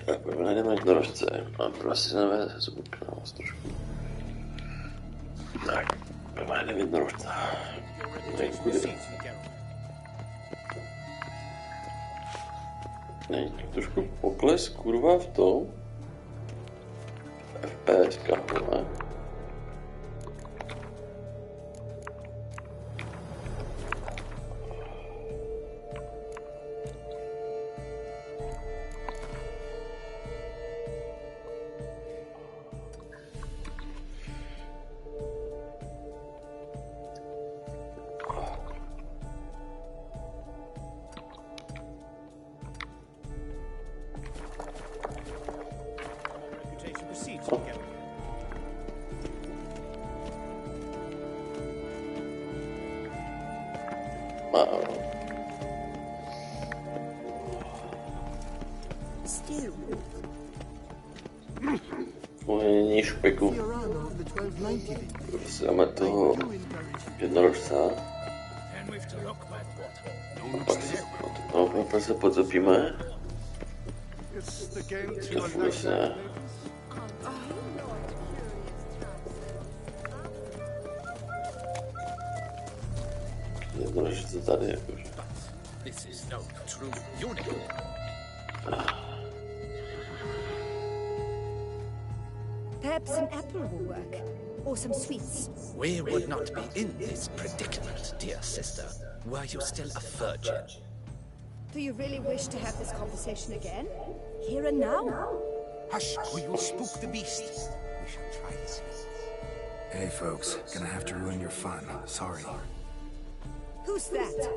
Tak, najdeme jednorožce. Mám prostě nové zvuk na vás trošku. Tak, najdeme jednorožce. Není trošku pokles, kurva, v tom? FPS, kámo, Není špeku. Máme toho jednorožce. A pak se potopíme. To vůbec ne. Jednorožce tady jakože. Perhaps an apple will work, or some sweets. We would not be in this predicament, dear sister, were you still a virgin. Do you really wish to have this conversation again? Here and now? Hush, or you'll spook the beast. We shall try this. Hey, folks. Gonna have to ruin your fun. Sorry. Who's that?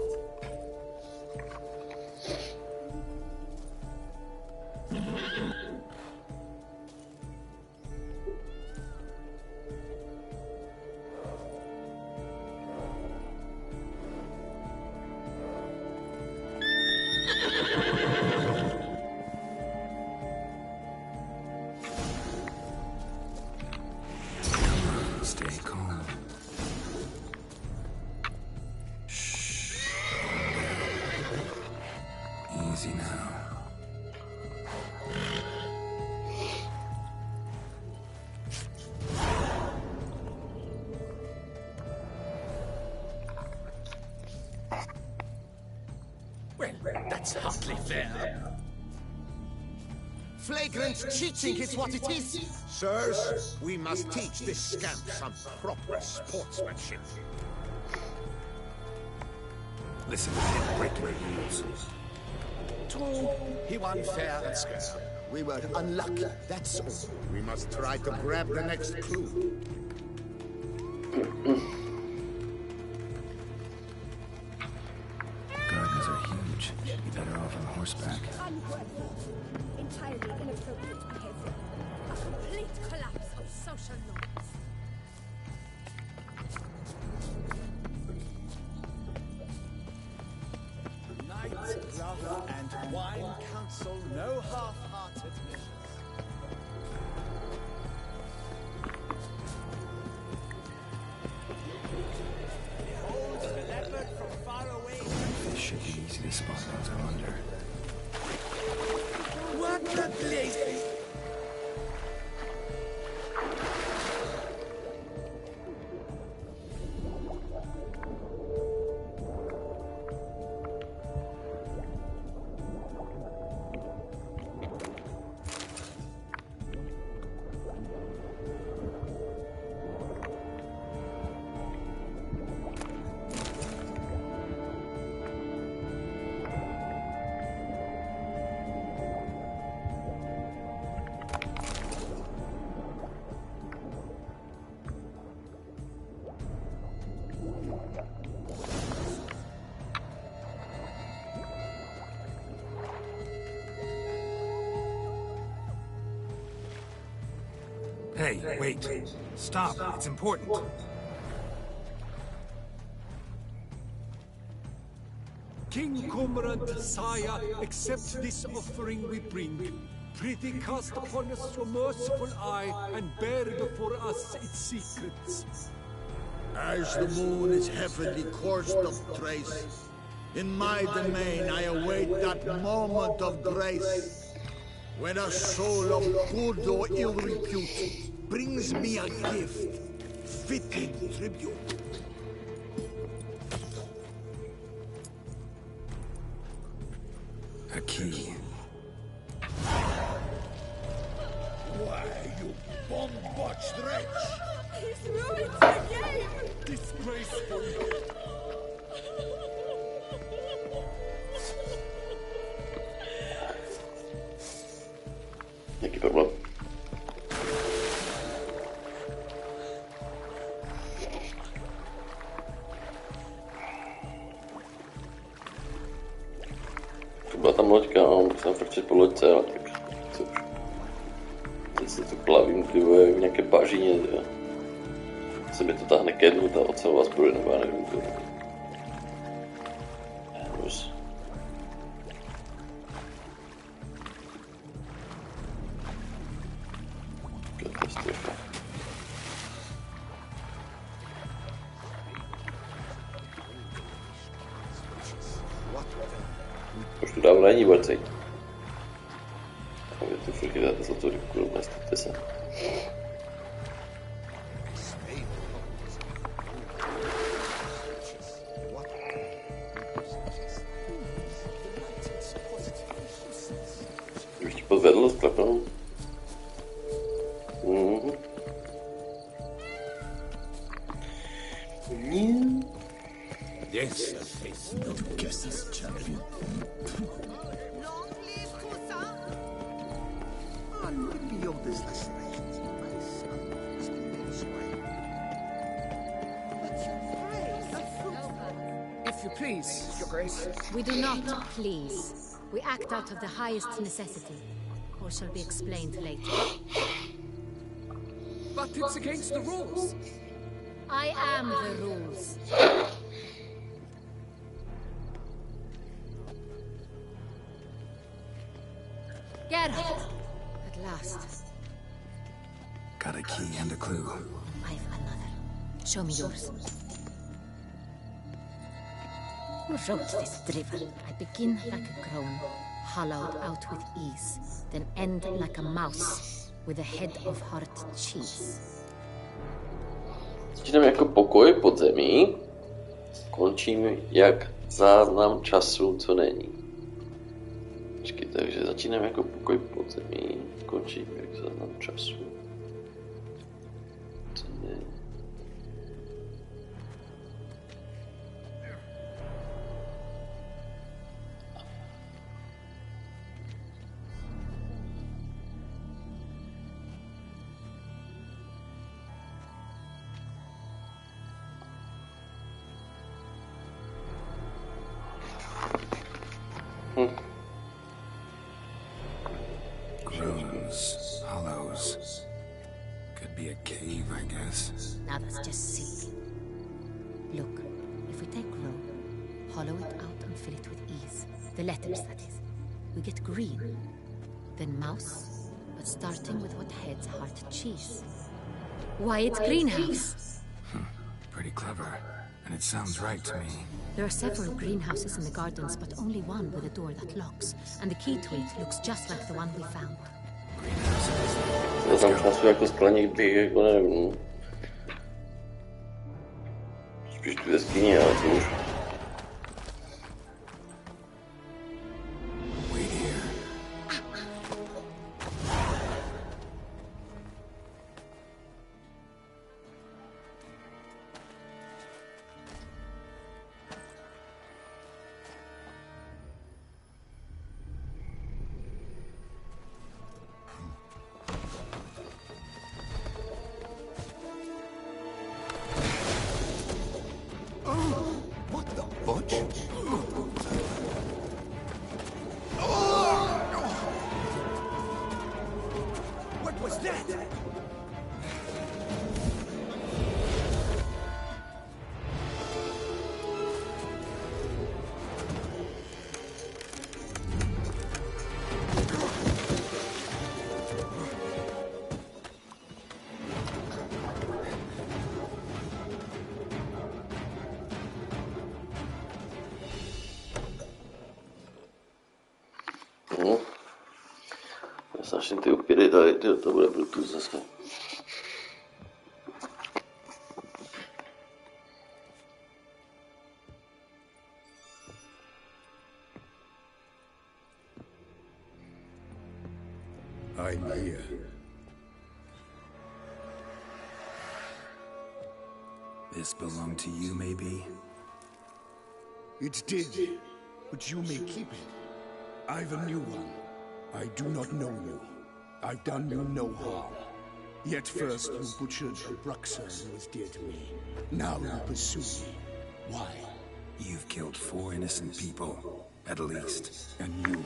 That's hardly fair. Flagrant cheating is what it is. Sirs, we must teach this scamp some proper sportsmanship. Listen to him breaking the rules. True, he won fair and square. We were unlucky, that's all. We must try to grab the next clue. Gardens are huge. You're better off on horseback. Unworthy. Entirely inappropriate behavior. A complete collapse of social norms. Knights, love, and wine counsel no half-hearted missions. Behold the leopard from far away. This should be easy to spot once I'm under. What the blazes? Hey, wait. Stop. It's important. King Cormorant, sire, accept this offering we bring. Prithee cast upon us your merciful eye, and bear before us its secrets. As the moon is heavily coursed of trace, in my domain I await that moment of grace. When a soul of good or ill repute brings me a gift, fitting tribute. A key. Why, you bomb-botched wretch! He's ruined the game! Disgraceful. Jaký problém? Byla tam loďka, no, musím tam frčet po loďce, ale tak co už. Teď se tu plavím, ty vole, v nějaké bažině, jo. Se mi to táhne ke dnu, ta ocelová zbroj, nebo já nevím, to. Hnus. Katastrofa. Už tu dávno není borcej. A vy tu furt dáte zlatou rybku, nestupte se. Už ti podvedl, sklapnou. Yes, a face no guesses, champion. Long live Toussain! Ah, maybe your business relations. My son has been this way. But you praise a fruit. If you please, Your Grace. We do not please. We act out of the highest necessity, or shall be explained later. But it's against the rules. I am the rules. Geralt! At last. Got a key and a clue. I've another. Show me yours. Who wrote this drivel? I begin like a crone, hollowed out with ease, then end like a mouse, with a head of hard cheese. Začínám jako pokoj pod zemí, končím jak záznam času, co není. Počkej, takže začínám jako pokoj pod zemí, končím jak záznam času, co není. Groans, hollows. Could be a cave, I guess. Now let's just see. Look, if we take row, hollow it out and fill it with ease. The letters, that is. We get green. Then mouse, but starting with what heads heart cheese. Why, it's greenhouse. Pretty clever. And it sounds right to me. There are several greenhouses in the gardens, but only one with a door that locks. And the key to it looks just like the one we found. To tam času jako skleník bych jako nevím. Spíš tu jeskyni, ale to už. Wait here. What Strašně ty upíry tady, to bude Bluetooth zase. I'm here. This belonged to you, maybe? It did, but you may keep it. I've a new one. I do not know you. I've done you no harm. Yet first you butchered a Bruxer who was dear to me. Now you pursue me. Why? You've killed 4 innocent people, at least. And you?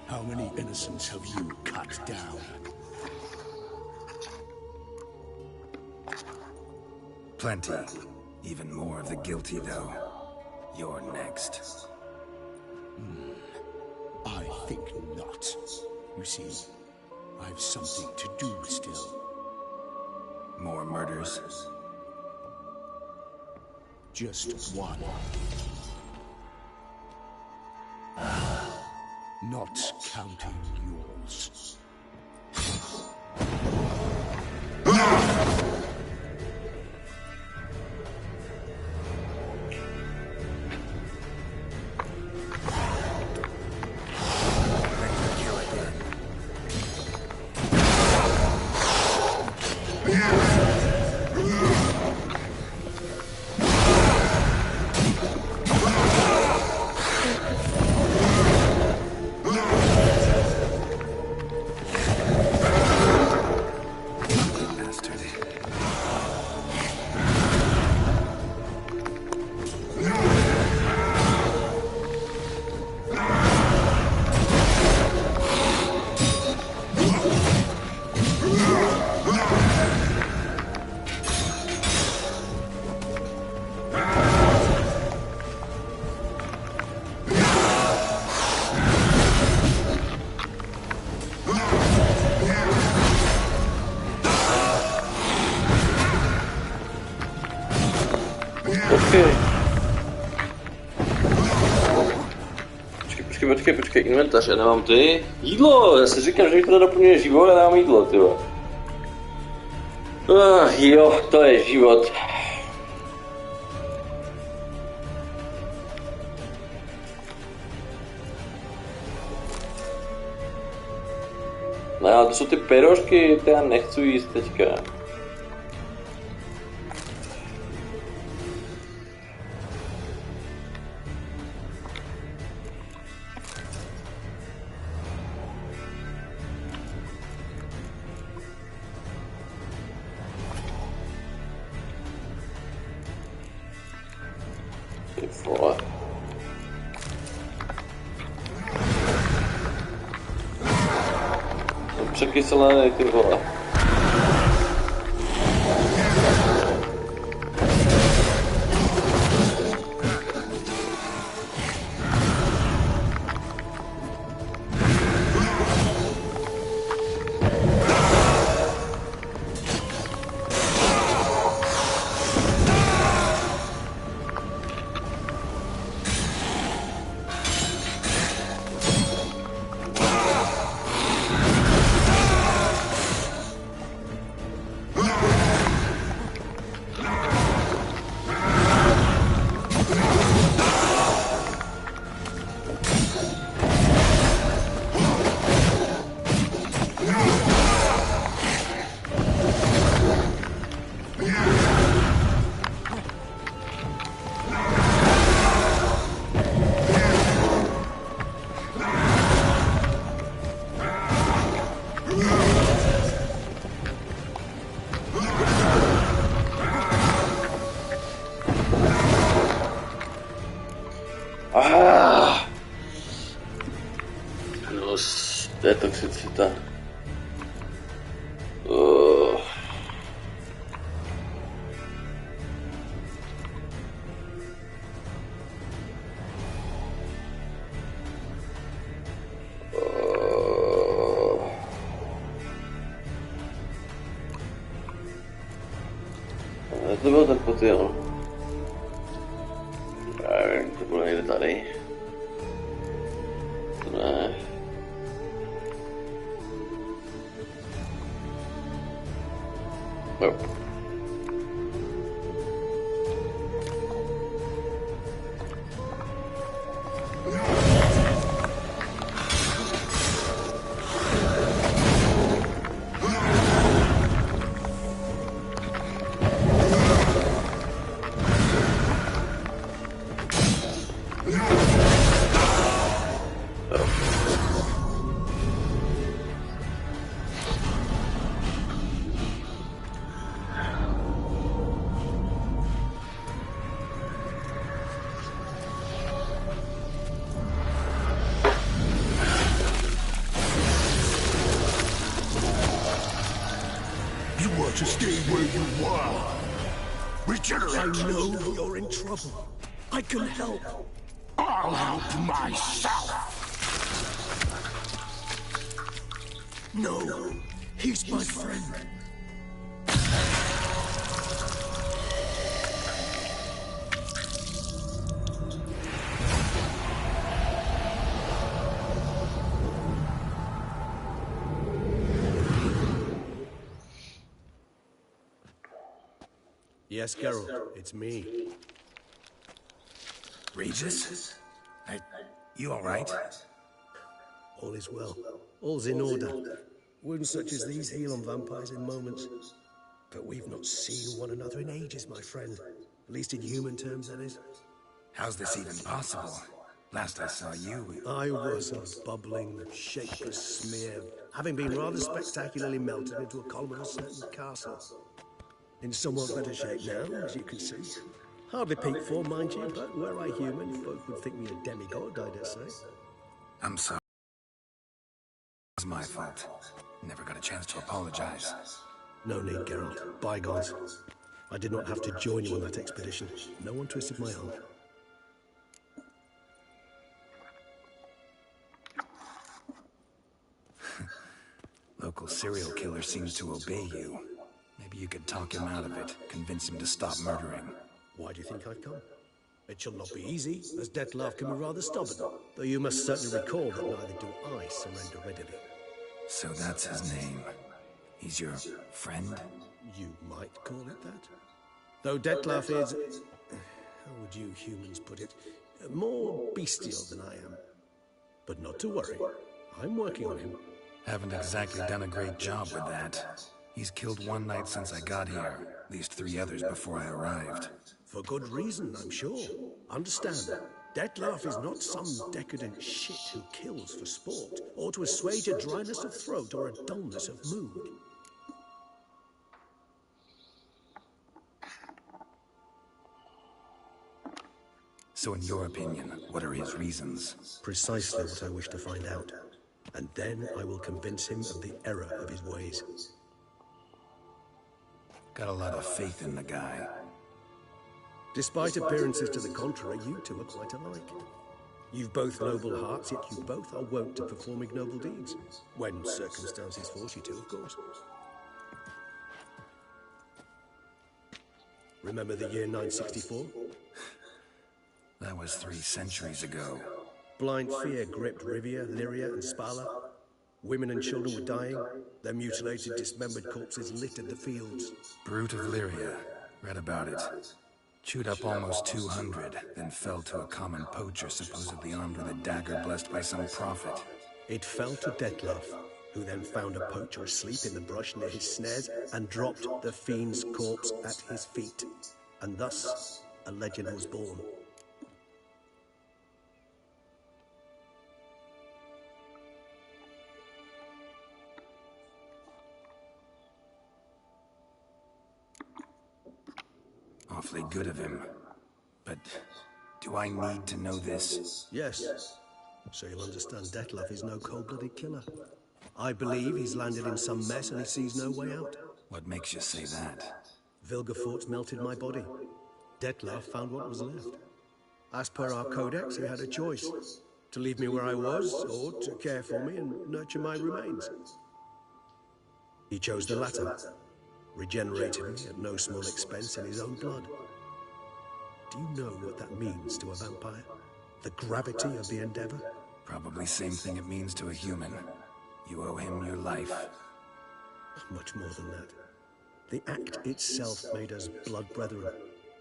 How many innocents have you cut down? Plenty. Even more of the guilty, though. You're next. I think not. You see, I've something to do still. More murders? Just one. Not counting yours. Počkej, inventář, já nemám ty. Jídlo, já si říkám, že mi to doplňuje život a nemám jídlo, tyjo. Jo, to je život. No ale to jsou ty pyrošky, ty já nechci jíst teďka. Překyselený, ty vole. To je toxicita. To byl ten potil. Já nevím, to bylo někde tady. To ne. No. You were to stay where you were. Regenerate. I know you're in trouble. I can help. I'll help myself. No, he's my friend. Yes, Geralt, it's me. Regis? You alright? All is well. All's in order. Wounds such as these heal on vampires in moments. But we've not seen one another in ages, my friend. At least in human terms, that is. How's this even possible? Last I saw you... I was a bubbling, shapeless smear, having been rather spectacularly melted into a column of a certain castle. In somewhat better shape now, as you can see. Hardly peak form, mind you, but were I human, folk would think me a demigod, I dare say. I'm sorry. It was my fault. Never got a chance to apologize. No need, Geralt. Bygones. I did not have to join you on that expedition. No one twisted my arm. Local serial killer seems to obey you. Maybe you could talk him out of it, convince him to stop murdering. Why do you think I've come? It shall not be easy, as Dettlaff can be rather stubborn. Though you must certainly recall that neither do I surrender readily. So that's his name. He's your friend? You might call it that. Though Dettlaff is... how would you humans put it? More bestial than I am. But not to worry. I'm working on him. Haven't exactly done a great job with that. He's killed one knight since I got here, at least 3 others before I arrived. For good reason, I'm sure. Understand, Dettlaff is not some decadent shit who kills for sport, or to assuage a dryness of throat or a dullness of mood. So in your opinion, what are his reasons? Precisely what I wish to find out. And then I will convince him of the error of his ways. Got a lot of faith in the guy. Despite appearances to the contrary, you two are quite alike. You've both noble hearts, yet you both are wont to perform ignoble deeds. When circumstances force you to, of course. Remember the year 964? That was 3 centuries ago. Blind fear gripped Rivia, Lyria, and Spala. Women and children were dying. Their mutilated, dismembered corpses littered the fields. Brute of Lyria. Read about it. Chewed up almost 200, then fell to a common poacher supposedly armed with a dagger blessed by some prophet. It fell to Dettlaff, who then found a poacher asleep in the brush near his snares and dropped the fiend's corpse at his feet. And thus, a legend was born. Awfully good of him. But do I need to know this? Yes. So you'll understand Dettlaff is no cold-blooded killer. I believe he's landed in some mess and he sees no way out. What makes you say that? Vilgefortz melted my body. Dettlaff found what was left. As per our codex, he had a choice. To leave me where I was, or to care for me and nurture my remains. He chose the latter. Regenerated me at no small expense in his own blood. Do you know what that means to a vampire? The gravity of the endeavor? Probably same thing it means to a human. You owe him your life. Much more than that. The act itself made us blood brethren.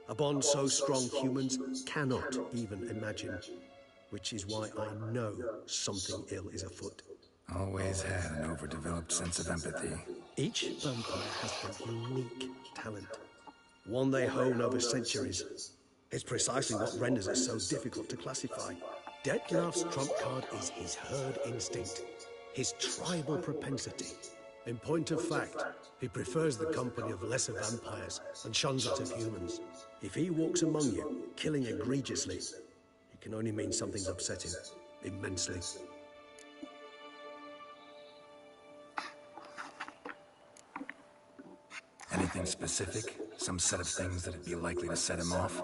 A bond so strong humans cannot even imagine. Which is why I know something ill is afoot. Always had an overdeveloped sense of empathy. Each vampire has a unique talent. One they hone over centuries. It's precisely what renders it so difficult to classify. Detlav's trump card is his herd instinct, his tribal propensity. In point of fact, he prefers the company of lesser vampires and shuns that of humans. If he walks among you, killing egregiously, it can only mean something's upset him, immensely. Anything specific? Some set of things that'd be likely to set him off?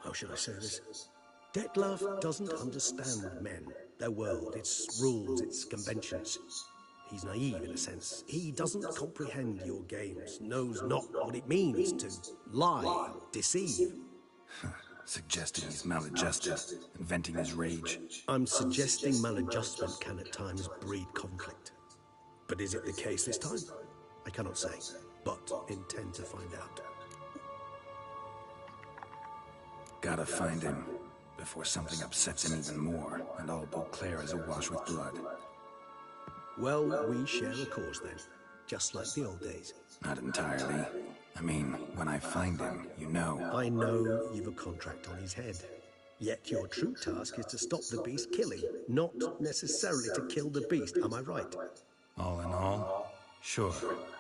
How should I say this? Detlav doesn't understand men, their world, its rules, its conventions. He's naive in a sense. He doesn't comprehend your games, knows not what it means to lie, deceive. Suggesting he's maladjusted, inventing his rage. I'm suggesting maladjustment can at times breed conflict. But is it the case this time? I cannot say, but intend to find out. Gotta find him, before something upsets him even more, and all Beauclair is awash with blood. Well, we share a cause then, just like the old days. Not entirely. I mean, when I find him, you know. I know you've a contract on his head. Yet your true task is to stop the beast killing, not necessarily to kill the beast, am I right? All in all, sure.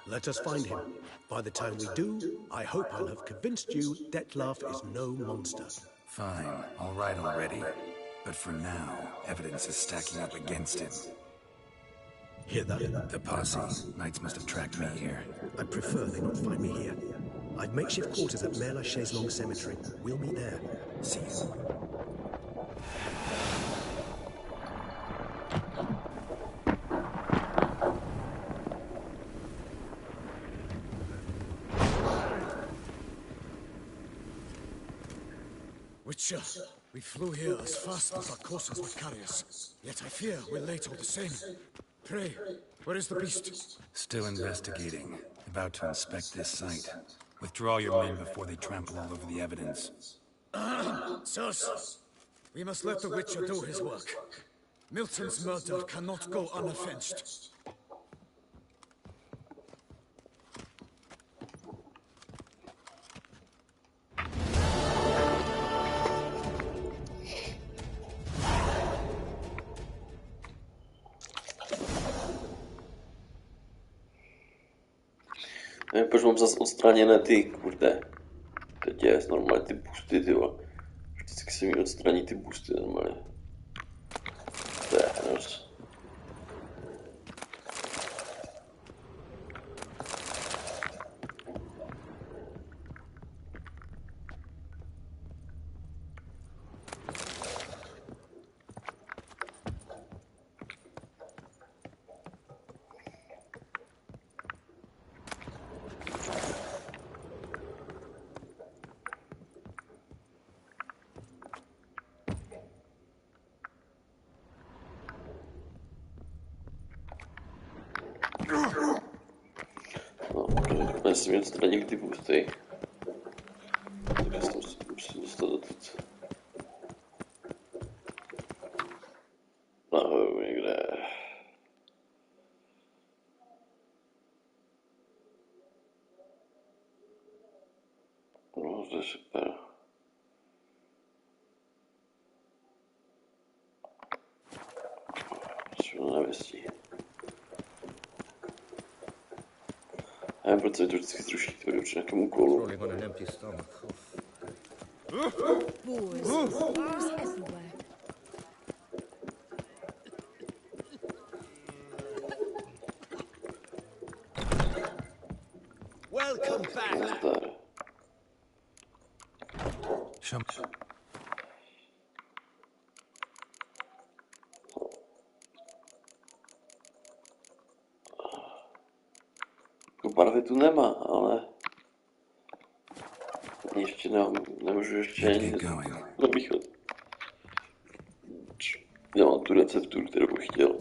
Let us find him. By the time we do, I hope I'll have convinced you Detlav is no monster. Fine, all right already. But for now, evidence is stacking up against him. Hear that? The posse. Knights must have tracked me here. I prefer they not find me here. I've makeshift quarters at Mère Lachaise Long Cemetery. We'll meet there. See you. Witcher, we flew here as fast as our coursers would carry us. Yet I fear we're late all the same. Pray, where is the beast? Still investigating. About to inspect this site. Withdraw your men before they trample all over the evidence. Sirs, we must let the Witcher do his work. Milton's murder cannot go unavenged. Nevím, proč mám zase odstraněné ty, kurde. Teď je normálně ty boosty, tyjo. Vždycky se mi odstraní ty boosty normálně. To je hnus. Si mi odstranili ty boosty. Tak já se musím dostat do teď. Nahoru někde. No, to je super. Musím na návěstí. Proč se to vždycky zruší, to je určitě nějakému úkolu. Boars everywhere. Welcome back. Barvy tu nemá, ale ještě nemůžu ještě ani na východ. Nemám tu recepturu, kterou bych chtěl.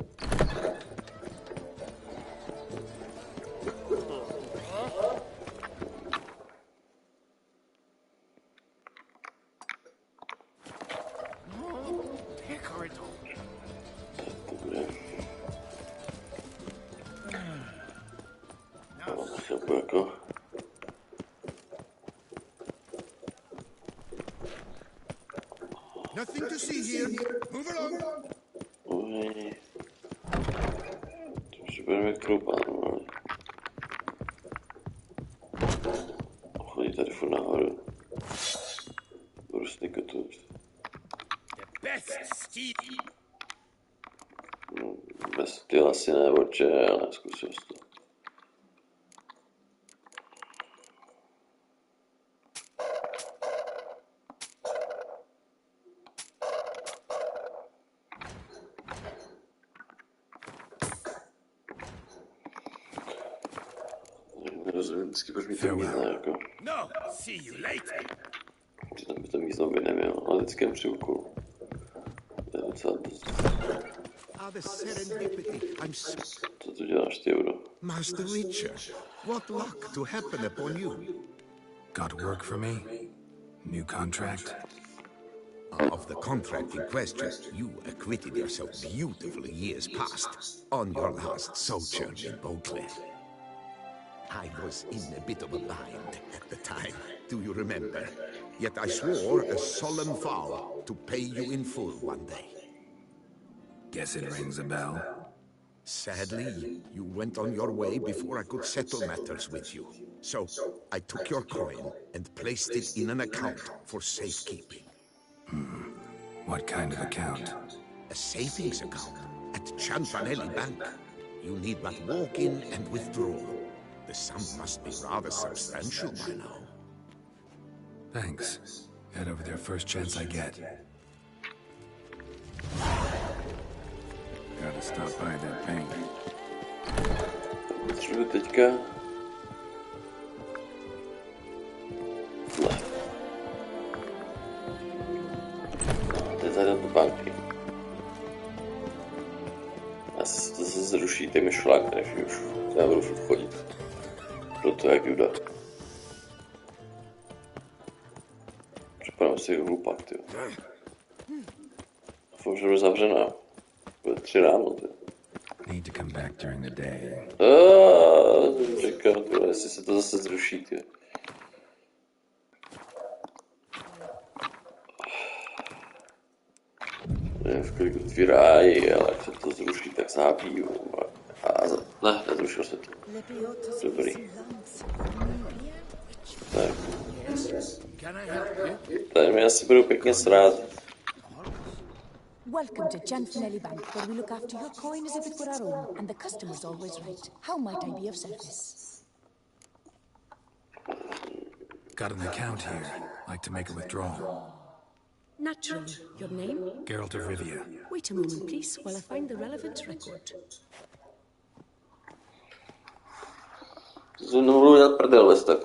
jako. Nothing to see here. Move along. Oj. To už budeme kroupat, ale. Chodí tady furt nahoru. Budu snikotut. Bez styl asi ne, oče, ale zkusil to. Nerozumím, vždycky proč mi to mízne, jako. No, see you later. Přitom by to mízno by neměl, ale vždycky jen při úkolu. To je docela dost. The serendipity. I'm so... Co tu děláš, ty, Udo? Master Witcher, what luck to happen upon you. Got work for me? New contract? Of the contract in question, you acquitted yourself beautifully years past on your last sojourn in Beauclair. I was in a bit of a bind at the time, do you remember? Yet I swore a solemn vow to pay you in full one day. Guess it rings a bell. Sadly, you went on your way before I could settle matters with you. So, I took your coin and placed it in an account for safekeeping. What kind of account? A savings account at Cianfanelli Bank. You need but walk in and withdraw. The sum must be rather substantial by now. Thanks. Head over there first chance I get. Gotta stop by that bank. Potřebuji teďka. Ne. To je tady do banky. Asi to se zruší, ty mi šlák, než už já budu furt chodit. Proto jak Juda. Připadám si jako hlupák, tyjo. Doufám, že bude zavřená. Bude 3 ráno, tyjo. Need to come back during the day. Čekal, tyjo, jestli se to zase zruší, tyjo. Nevím, v kolik otvírají, ale jak se to zruší, tak zabiju. Ne, nezrušil se to. Dobrý. Tak. Tady mi asi budou pěkně srát. Welcome to Cianfanelli Bank, where we look after your coin as if it were our own, and the customer's always right. How might I be of service? Got an account here. Like to make a withdrawal. Naturally. Your name? Geralt of Rivia. Wait a moment, please, while I find the relevant record. Znovu dělat prdel, Vestak.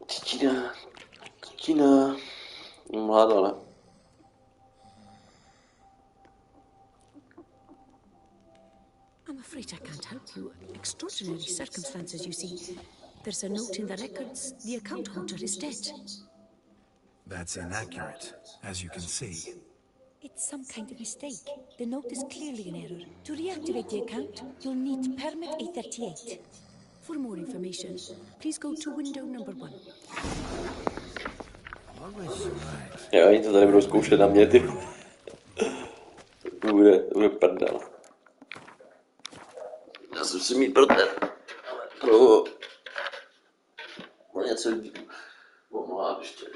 Třetina. Mládá, ne? I'm afraid I can't help you. Extraordinary circumstances, you see. There's a note in the records. The account holder is dead. That's inaccurate, as you can see. It's some kind of mistake. The note is clearly an error. To reactivate the account, you'll need permit A38. For more information, please go to window number 1. Jo, oni to tady budou zkoušet na mě, ty. To bude prdel. Já jsem si mít pro ten. Pro něco pomohla ještě.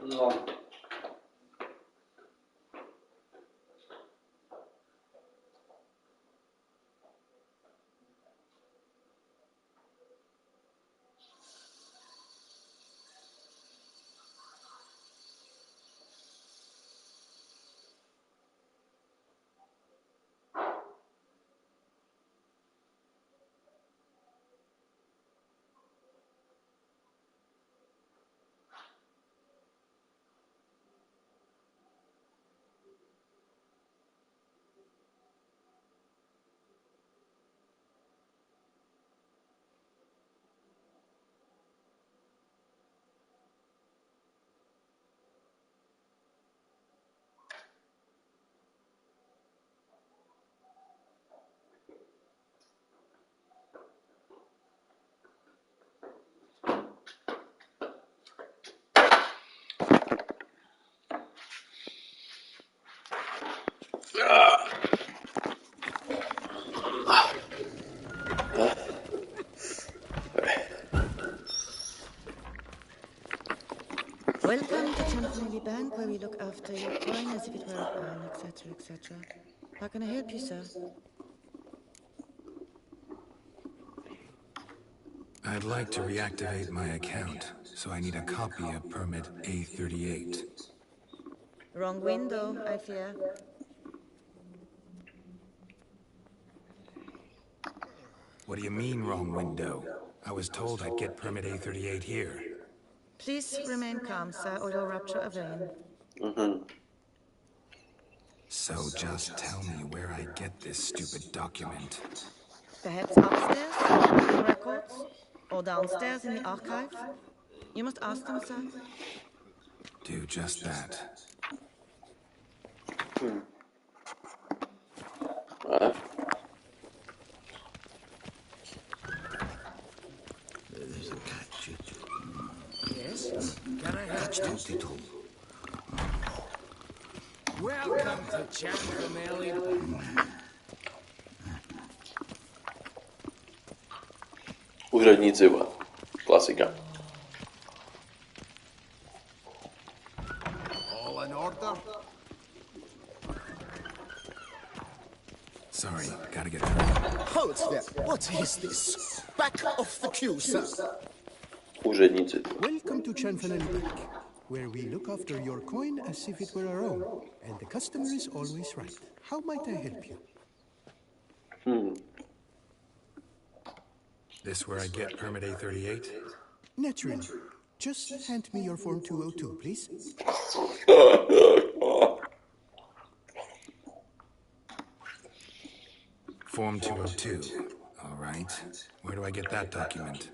No. Welcome to Champanelli Bank, where we look after your coin as if it were our own, etc., etc. How can I help you, sir? I'd like to reactivate my account, so I need a copy of permit A38. Wrong window, I fear. What do you mean, wrong window? I was told I'd get permit A38 here. Please remain calm, sir, or you'll rupture a vein. So just tell me where I get this stupid document. Perhaps upstairs, in records, or downstairs in the archive? You must ask them, sir. Do just that. There's a catch. Yes? Can I help Catch you? 22. Welcome to Champanelli Bank. Úředníci, klasika. All in order? Sorry, gotta get through. Hold there. What is this? Back off the queue, sir. Úředníci. Welcome to Champanelli Bank, where we look after your coin as if it were our own, and the customer is always right. How might I help you? This where I get permit A38? Naturally. Just hand me your form 202, please. Form 202. All right. Where do I get that document?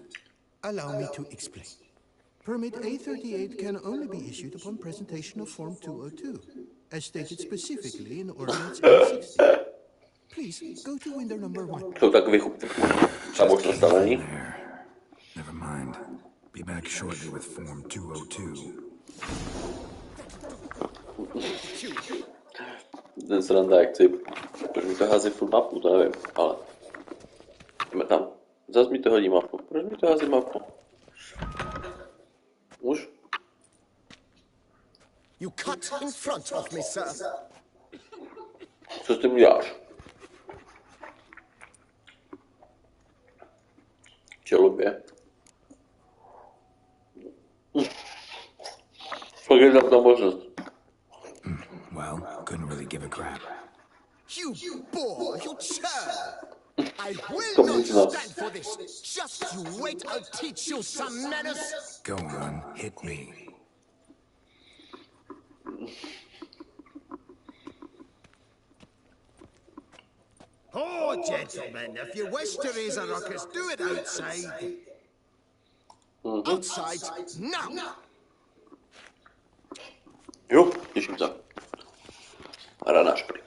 Allow me to explain. Permit A38 can only be issued upon presentation of Form 202, as stated specifically in Ordinance A60. Please, go to window number 1. Jsou takový samočně stavený. Never mind. Be back shortly with Form 202. Ten sranda, jak chci. Proč mi to hází furt mapu, to nevím, ale... Jdeme tam. Zas mi to hodí mapu. Proč mi to hází mapu? Už? You cut in front of me, sir. Co s tím děláš? Čelobě. Pak je tam ta možnost. Well, couldn't really give a crap. You boor, you churl! I will not stand for this. Just you wait, I'll teach you some manners. Go on, hit me. Oh, gentlemen, if you wish to raise a ruckus, do it outside. Outside, now! Jo, těším se. Hra šprý.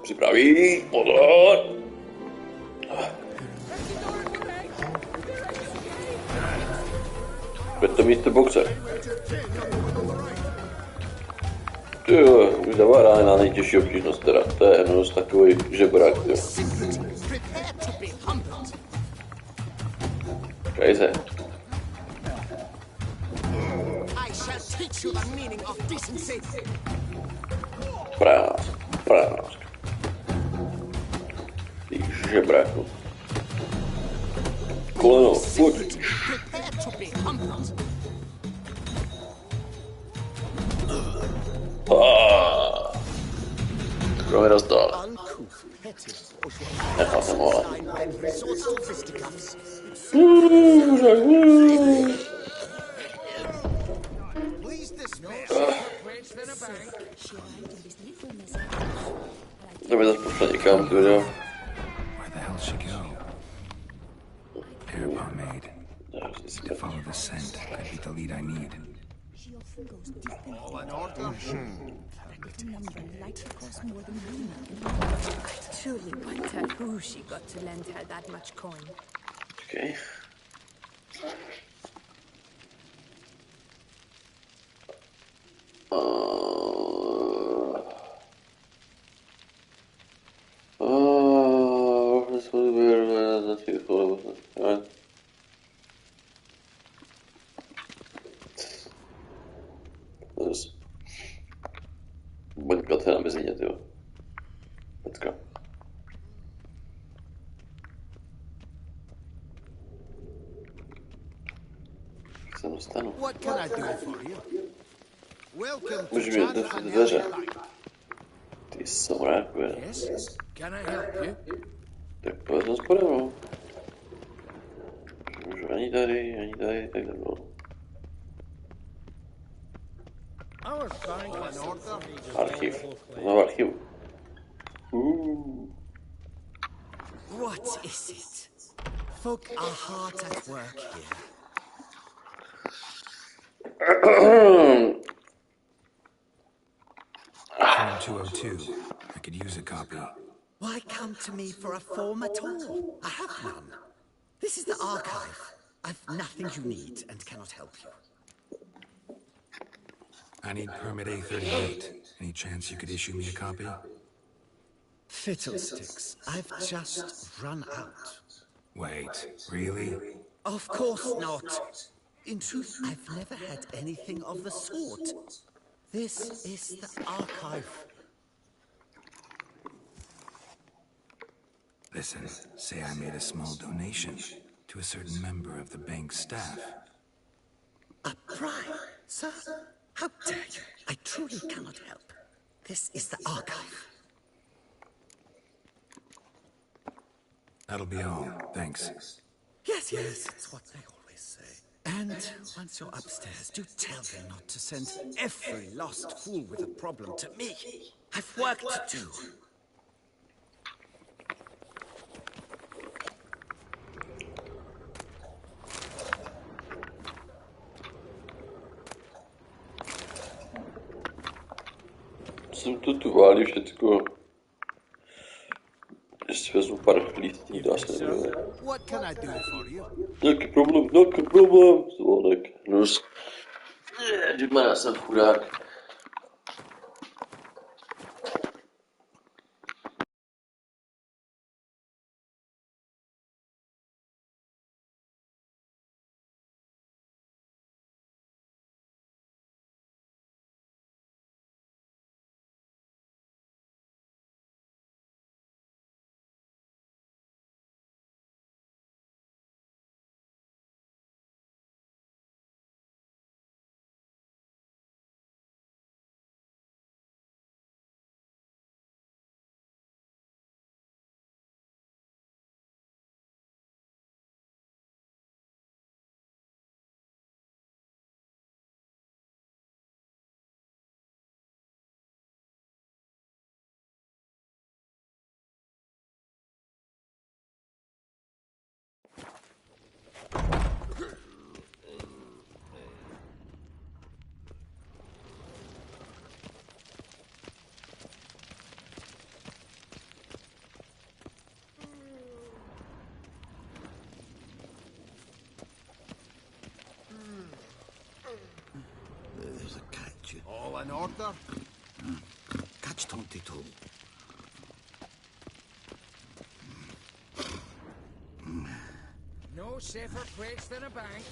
Připraví, pozor! Pojď to místo boxe. Tyjo, už dává rána nejtěžší obtížnost teda. To je jenom takový žebrák, jo. Kaj se. Prásk. Ty žebráku. Koleno, pojď. Kdo mi dostal? Nechal jsem ho, ale. To mi zase pošle někam, tu jo. Where the hell she go? Air pomade. To follow the scent. Could be the lead I need. All in order. I truly wonder who she got to lend her that much coin. Okay. Buďka to je na mezině, tyjo. Pecka. Jak se dostanu? Můžu mě otevřít dveře. Ty somráku, je. Tak pojď nás pode mnou. Můžu ani tady, tak nebylo. Archiv. No, archivu. What is it? Folk are hard at work here. Form 202. I could use a copy. Why come to me for a form at all? I have none. This is the archive. I've nothing you need and cannot help you. I need permit A38. Any chance you could issue me a copy? Fiddlesticks. I've just run out. Wait, really? Of course not. In truth, I've never had anything of the sort. This is the archive. Listen, say I made a small donation to a certain member of the bank's staff. A bribe, sir? How dare you? I truly cannot help. This is the archive. That'll be all. Thanks. Yes, yes, it's what they always say. And once you're upstairs, do tell them not to send every lost fool with a problem to me. I've work to do. Jsem to tu válí všetko. Že si vezmu pár listí, dá se nebude. What can I do for you? Nějaký problém, zvonek. Nus. Dima, já jsem chudák. There's a catch. All in order? Catch 22. No safer place than a bank.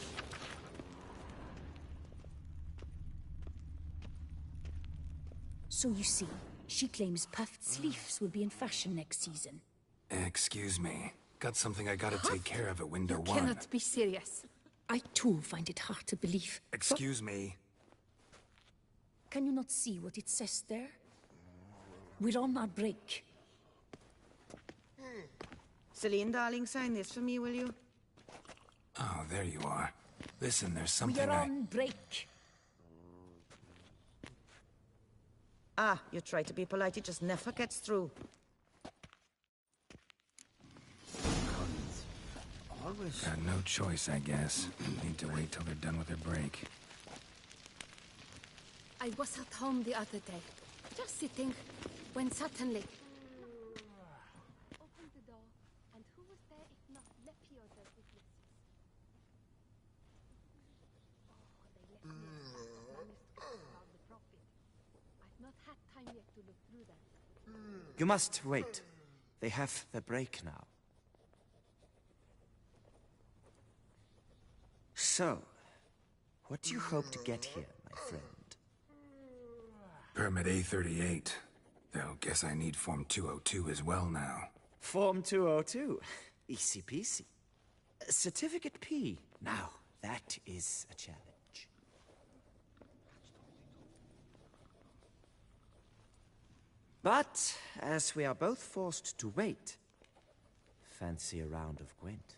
So you see, she claims puffed sleeves will be in fashion next season. Excuse me. Got something I gotta take care of at window You 1. cannot be serious. I too find it hard to believe. Excuse me. Can you not see what it says there? We're on our break. Celine, darling, sign this for me, will you? Oh, there you are. Listen, there's We something are on break. Ah, you try to be polite, it just never gets through. Got no choice, I guess. Need to wait till they're done with their break. I was at home the other day, just sitting, when suddenly... Opened the door, and who was there if not Lepio the witnesses? Oh, they left me a manuscript about the prophet. I've not had time yet to look through that. You must wait. They have the break now. So, what do you hope to get here, my friend? Permit A38. Though, guess I need Form 202 as well now. Form 202. Easy peasy. Certificate P. Now, that is a challenge. But, as we are both forced to wait, fancy a round of Gwent.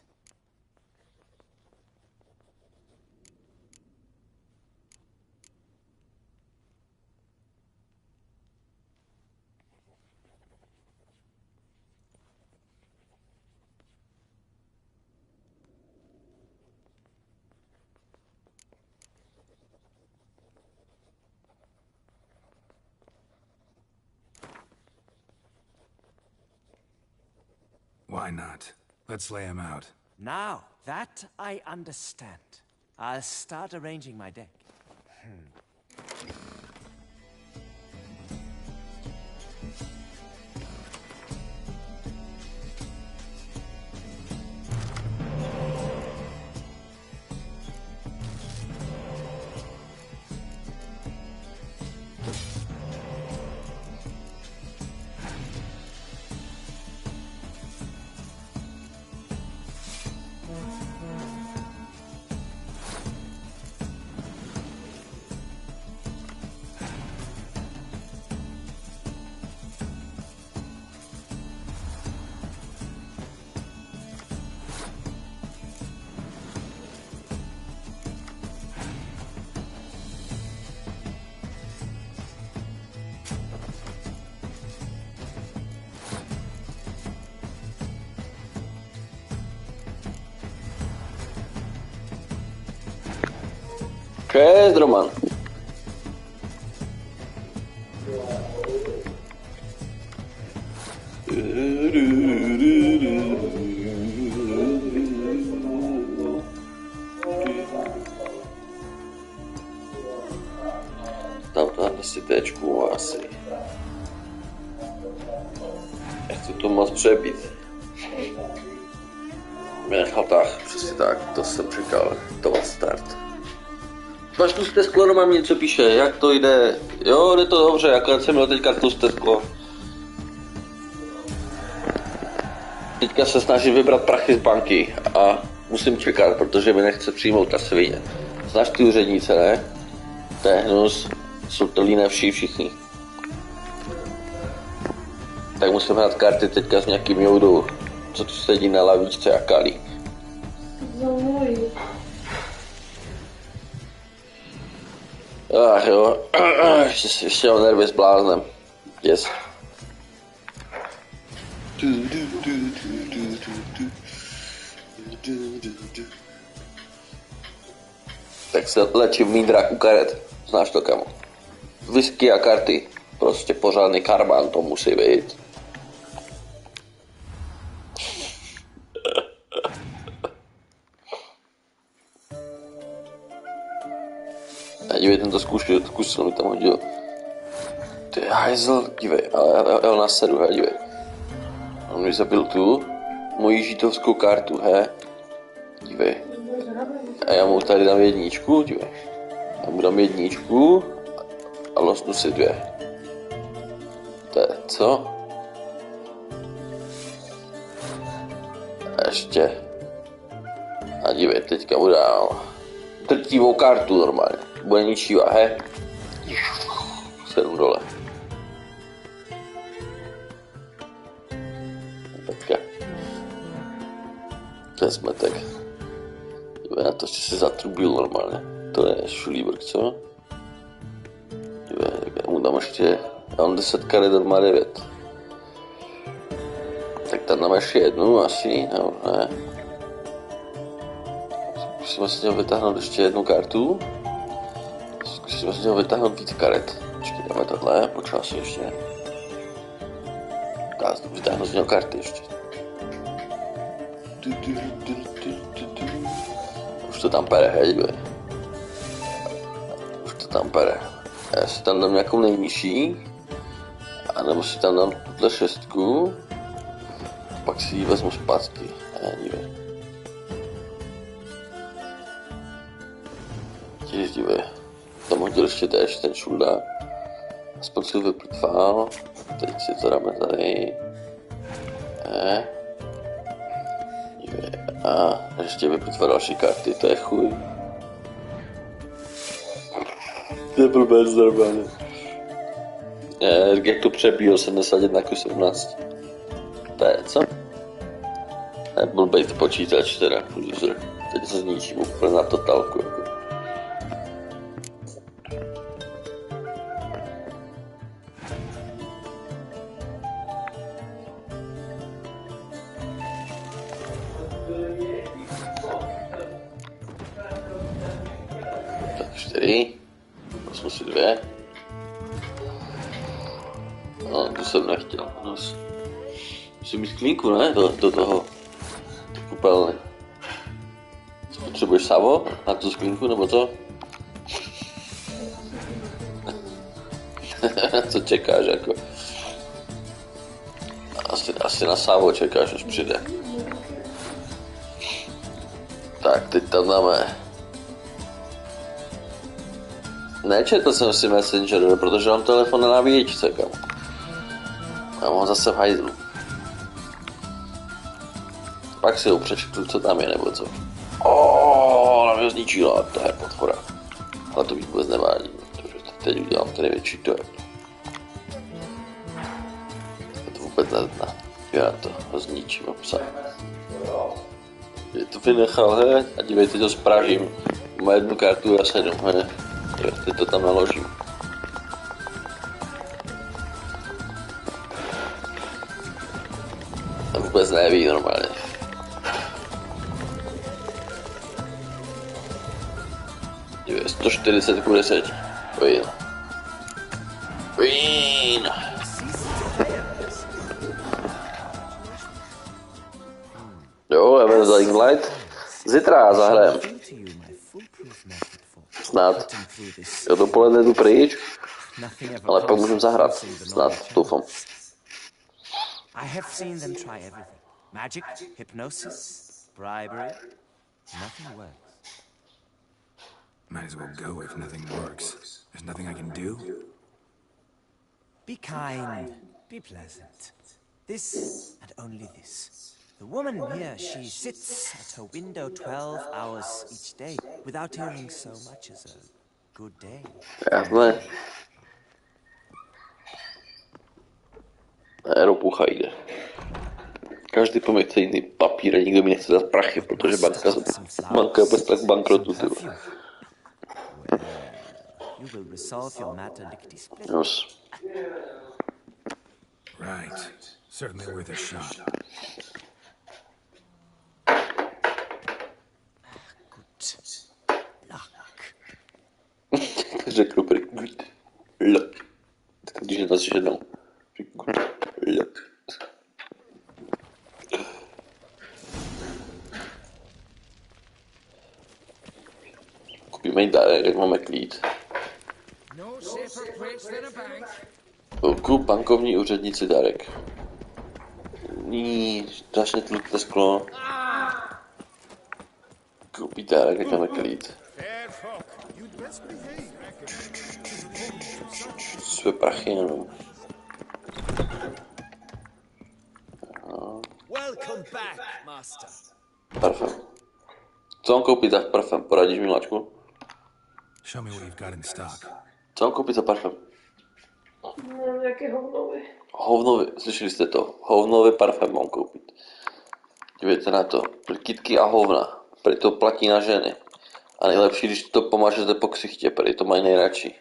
Why not? Let's lay him out. Now, that I understand. I'll start arranging my deck. Čest, Roman. Tam si téčku asi. Chci to moc přebít. Nechal tak, přesně tak, to jsem čekal, to byl start. Máš tlusté sklo, no mám něco píše, jak to jde? Jo, jde to dobře, akorát jsem měl teďka tlusté sklo. Teďka se snažím vybrat prachy z banky a musím čekat, protože mi nechce přijmout ta svině. Znáš ty úřednice, ne? To je hnus, jsou to líné všichni. Tak musím hrát karty teďka s nějakým joudou, co tu sedí na lavičce a kalí. Ach jo, ještě mám nervy s bláznem. Yes. Tak se lečím mídrak u karet. Znáš to, kamo? Whisky a karty. Prostě pořádný karmán to musí být. A dívej, tento zkus mi tam hodil. Ty hajzl, dívej, já ho nasedu, he, dívej. On mi zabil tu moji žitovskou kartu, he. Dívej. A já mu tady dám jedničku, dívej. Já mu dám jedničku a losnu si 2. To je co? A ještě. A dívej, teďka mu dám drtivou kartu normálně. Bude ničivá, he? 7 dole. Petka. To je smetek. Dívej na to, že si zatrubil normálně. To je šulíbrk, co? Dívej, já mu dám ještě... Já mám 10 karet, on má 9. Tak tam dám ještě jednu asi, nebo ne? Zkusíme si něho vytáhnout ještě jednu kartu. Zkusíme si něho vytáhnout víc karet. Počkej, dáme tohle, počkej si ještě. Já vytáhnu z něho karty ještě. Už to tam pere, hej, dívej. Už to tam pere. Já si tam dám nějakou nejnižší. A nebo si tam dám tuhle 6. Pak si ji vezmu zpátky. Dívej. Těž dívej. Tam hodil ještě ten šuldák. Aspoň si ho vyplitval. Teď si to dáme tady. Dívej. A ještě vyplitval další karty, to je chuj. To je blbec normálně. Jak to přebíl 71 k 17. To je co? To je blbej to počítač teda, user. Teď se zničím úplně na totálku. Jako. Tak 4. Vezmu si 2. No, to jsem nechtěl. Musím mít klínku, ne? Do toho. Do kupelny. Potřebuješ savo na tu sklínku, nebo co? Co čekáš, jako? Asi na savo čekáš, až přijde. Tak, teď tam dáme. Nečetl jsem si Messenger, protože mám telefon na nabíječce, kam. Já mám zase v hajzlu. Pak si ho přečtu, co tam je, nebo co. Ona mě zničila, to je potvora. Ale to mi vůbec nevádí, protože teď udělám ten největší to. To vůbec nezná. Já to zničím a psa. Je to vynechal, he? A dívej, teď to spražím. Má jednu kartu a 7, he? Teď to tam naložím. A vůbec neví normálně. 140 Win. Win. Jo, já budu Dying Light. Zítra zahrajem. Snad. Jo, dopoledne jdu pryč, ale pak můžeme zahrát. Snad, doufám. I have seen them try everything. Magic, hypnosis, bribery. Nothing works. Might as well go if nothing works. There's nothing I can do. Be kind. Be pleasant. This and only this. The woman here, she sits at her window 12 hours each day without hearing so much as a good day. Jasné. Aeropucha jde. Každý po mě chce jiný papír a nikdo mi nechce dát prachy, protože banka je bez tak bankrotu. You will resolve your matter lickety-split. Yes. Right. Certainly worth a shot. Good luck. Řekl prý good luck. Když je to asi jednou. Good luck. Kupíme jí dárek, máme klid. Kup bankovní úředníci dárek. Ní, strašně tluté sklo. Koupí dárek, jak máme klid. Své prachy jenom. Parfém. Co mám koupit za parfém? Poradíš mi, Lačku? Show me what you've got in stock. Co mám koupit za parfém? Nějaké hovnovy. Hovnovy, slyšeli jste to? Hovnový parfém mám koupit. Dívejte na to. Kytky a hovna. Prý to platí na ženy. A nejlepší, když to pomažete po ksichtě, prý to mají nejradši.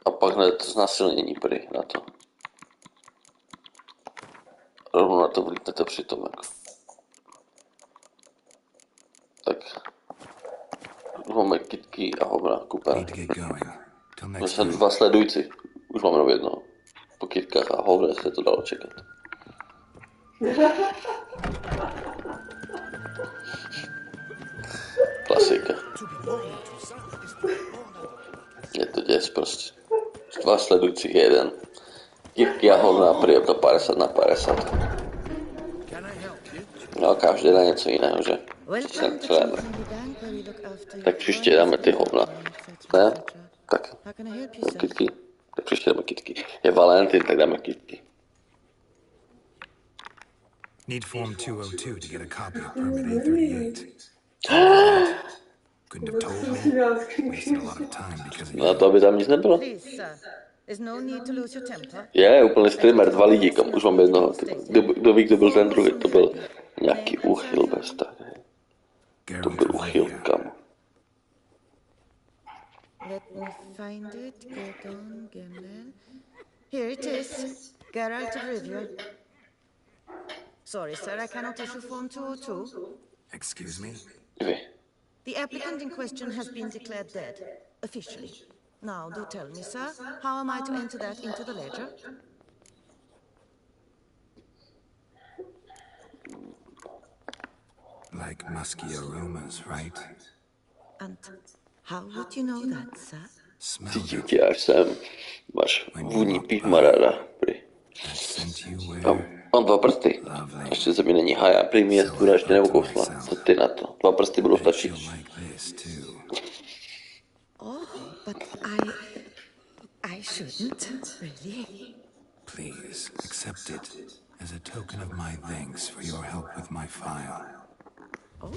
A pak hned to znásilnění prý na to. Rovnou na to vlítnete přitom jako. Tak. Máme kytky a hovna kupené. Jsme 2 sledující. Už máme jenom jednoho. Po kytkách a hovne se to dalo čekat. Klasika. Je to děs prostě. 2 sledujících, jeden. Kytky a hovna prý je to 50 na 50. No každý na něco jiného, že? Tak příště dáme ty hovna. Ne? Tak. Kytky. Tak příště dáme kytky. Je Valentin, tak dáme kytky. Need form 202 to get a copy of permit A38. Couldn't have told me. Wasted a lot of time because of you. No to by tam nic nebylo. Je, úplně streamer, 2 lidi, kam už mám jednoho. Kdo ví, kdo byl ten druhý, to byl nějaký úchyl bez tak. To byl úchyl, kam. Let me find it. Get on, Gimlin. Here it is. Geralt of Rivia. Sorry, sir, I cannot issue Form 202. Excuse me? The applicant in question has been declared dead, officially. Now, do tell me, sir, how am I to enter that into the ledger? Like musky aromas, right? And how would you know that, sir? Cítím tě až sem. Máš vůni píchmaráda, prý. Mám 2 prsty. Ještě ze mě není haja, prý mi je skůra ještě neukousla. Co ty na to? 2 prsty budou stačit. Oh, but I shouldn't, really. Please, accept it as a token of my thanks for your help with my file. Oh.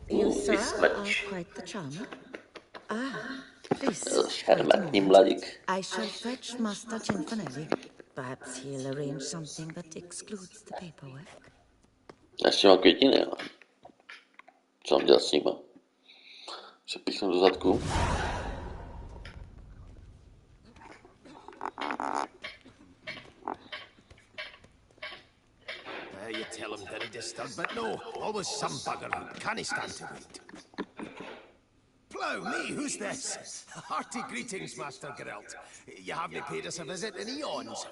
You, sir, are quite the charmer. Please, I shall fetch Master Cinfanelli. Perhaps he'll arrange something that excludes the paperwork. Ještě mám květiny, ale... Co mám dělat s nima? Se píchnu do zadku. You tell him that he disturbed, but no, always some bugger who can't stand to wait. Plow me, who's this? Hearty greetings, Master Geralt. You haven't paid us a visit in eons.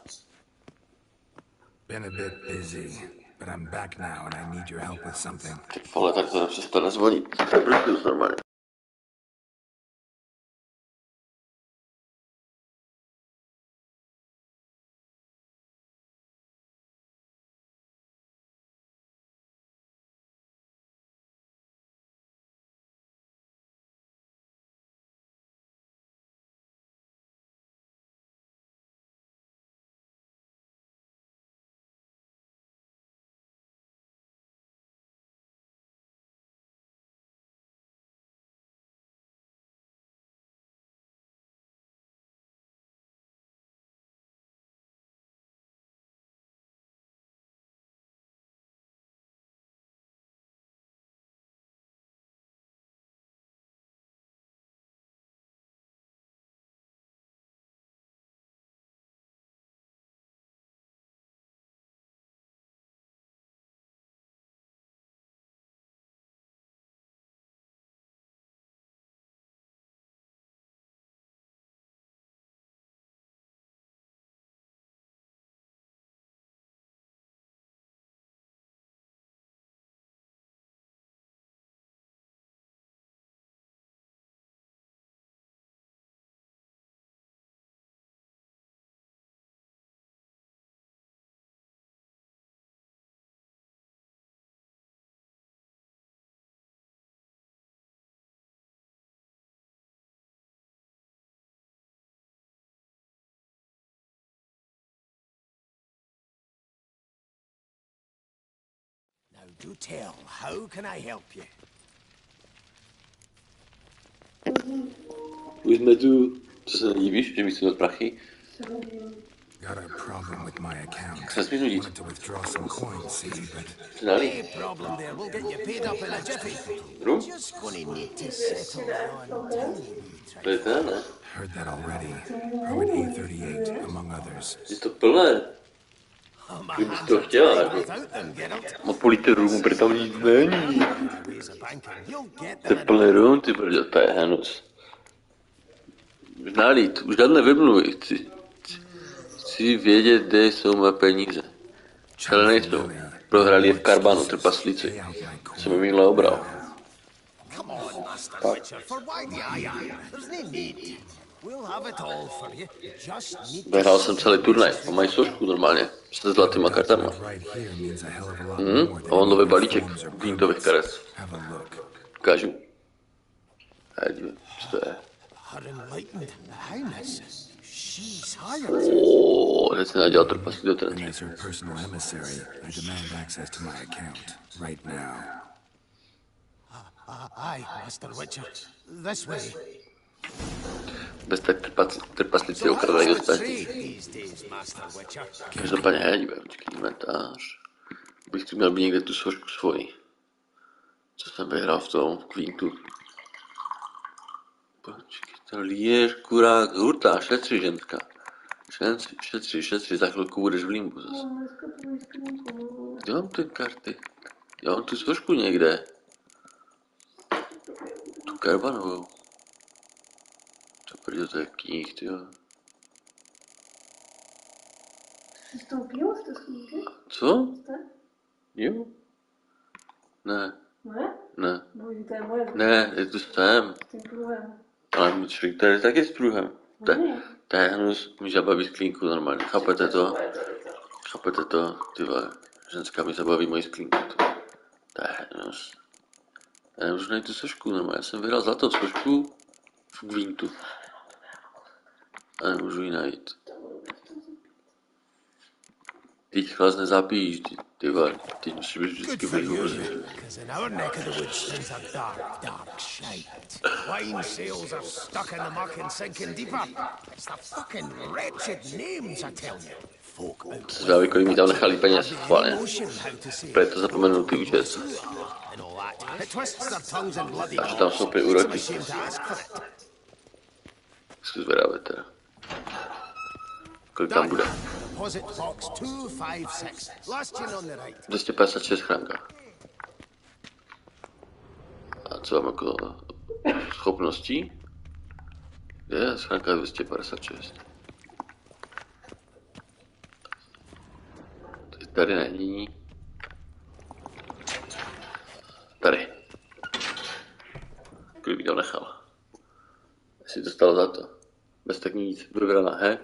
Been a bit busy, but I'm back now and I need your help with something. Vole, tak to nepřestane zvonit. Proč normálně? Do tell, how can I help you? Už jsme tu, co se nedívíš, že bych si dal prachy? Got a problem with my account. Nesmíš nudit. Wanted to withdraw some coins, see, but... No problem there, we'll get you paid up in a jiffy. Just gonna need to settle on time. Heard that already. Permit A38, among others. Je to plné. Kdybych to chtěla, jako. Na půl litru rumu, protože tam nic není. To je plný rum, ty brďo, to je hnus. Už nálít, už žádné vymluvy. Chci vědět, kde jsou moje peníze. Ale nejsou. Prohrali je v Karbanu, trpaslíci. Jsem je minule obral. Tak. Vyhrál jsem celý turnaj. A mají sošku normálně. Se zlatýma kartama. A on nový balíček dýntových karet. Ukážu. Co to je? Teď se nadělal trpaslík do ten. Aye, Master Witcher. This way. Bez tak trpaslíci okradají ostatní. Každopádně hej, počkej, inventář. Bych tu měl být někde tu složku svoji. Co jsem vyhrál v tom, v Queentu. Počkej, to líješ, kurák, hurta, šetři, ženská. Šetři, za chvilku budeš v limbu zase. Kde mám ty karty? Já mám tu složku někde. Tu karbanovou. To je knih, tyjo. Přistoupil jste z knížky? Co? Jo? Ne. Ne? Ne. Bože, to je moje. Ne, je to sem. S tím pruhem. Ale člověk tady taky s pruhem. To je hnus, mi zabaví sklínku normálně. Chápete to? Chápete to? Ty vole, ženská mi zabaví moji sklínku. To je hnus. Já nemůžu najít tu sošku normálně. Já jsem vyhrál zlatou sošku v Gwintu. A nemůžu ji najít. Teď vás nezapíš, ty vole, ty musíš být vždycky vyhůřit. Wine sails are stuck in the muck and sinking deeper. It's the fucking wretched names, I tell you. Zvědaví, kolik mi tam nechali peněz, chválně. Proto zapomenu ty účet. A že tam jsou prý úroky. Zkus zvědavé teda. Kolik tam bude? 256 chránka. A co mám jako schopností. Kde je schránka 256? Tady není. Tady. Kolik bych to nechal? Jestli to stalo za to. Bez tak nic. Vybraná, he?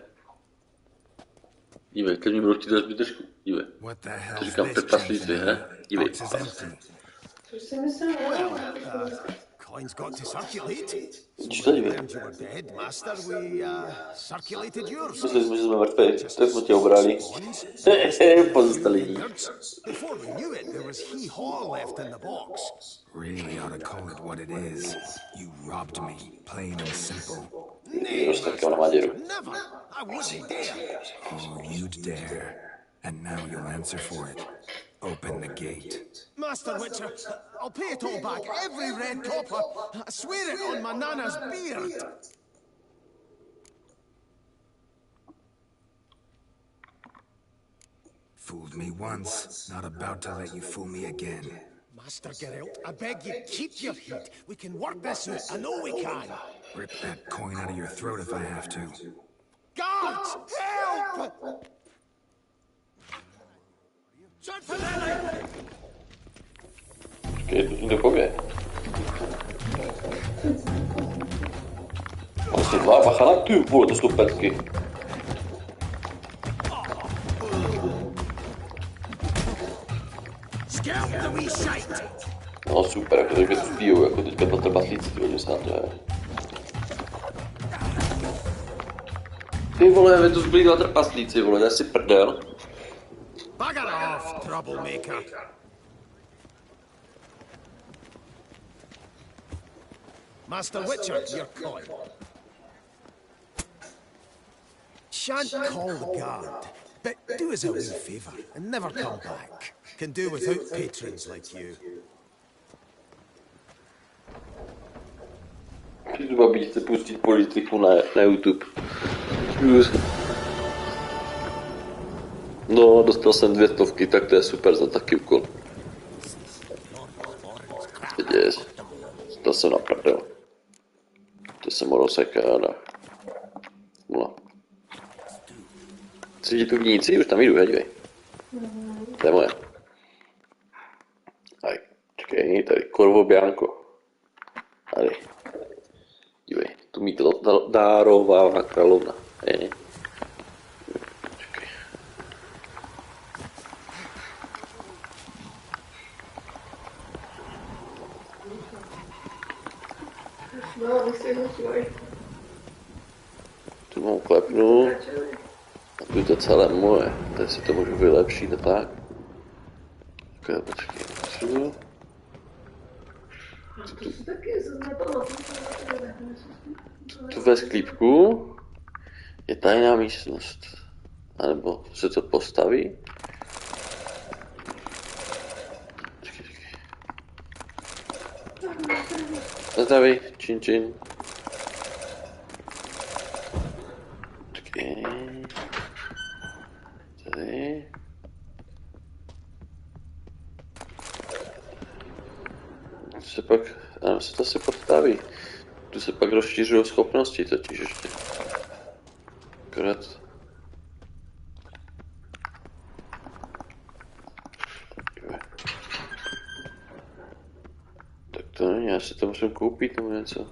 Dívej, teď mi budou chtít rozbít držku. Dívej. To říkám trpaslíci, he? Dívej. Což si myslím, Coins got to circulate. Vidíš So to, when we dívej. learned you were dead, Master, we circulated yours. Mysleli jsme, že jsme mrtví. Tak jsme tě obrali. Pozostali. Before we knew it, there was hee-haw left in the box. Really ought to call it what it is. You robbed me, plain and simple. Never. I wouldn't dare. Oh, you'd dare. And now you'll answer for it. Open the gate. Master Witcher, I'll pay it all back, every red copper. I swear it on my nana's beard. Fooled me once, not about to let you fool me again. Master Geralt, I beg you, keep your heat. We can work this out. I know we can. Rip that coin out of your throat if I have to. Guards, help! Počkej, to pově. Asi dva, bacha na ty, vole, to jsou petky. No super, jako teď mě to zbijou, jako teďka to trpaslíci, že se na to je. Ty vole, mě to zbili dva trpaslíci, vole, to je si prdel. Bugger off, troublemaker. Master Witcher, your coin. Shan't call the guard, but do us a wee favour and never come back. Can do without patrons like you. Přijdu, aby chce pustit politiku na YouTube. No, dostal jsem 200, tak to je super za taky úkol. Viděš, to jsem naprdel. To jsem rozsekáda. No. Chci tu vinici? Už tam jdu, dívej. To je moje. Aj, čekej, tady Corvo Bianco. Tady. Dívej, tu mi to dárová královna. Čekej. Tu mám klepnu. A tu je to celé moje. Tady si to můžu vylepšit a tak. Počkej. Tu ve sklípku je tajná místnost. A nebo se to postaví. Zdraví, čin čin. Počkej. Tady. Ano, se to se postaví. Tu se pak rozšířují schopnosti totiž ještě. Akorát. Tak to není, já si to musím koupit nebo něco.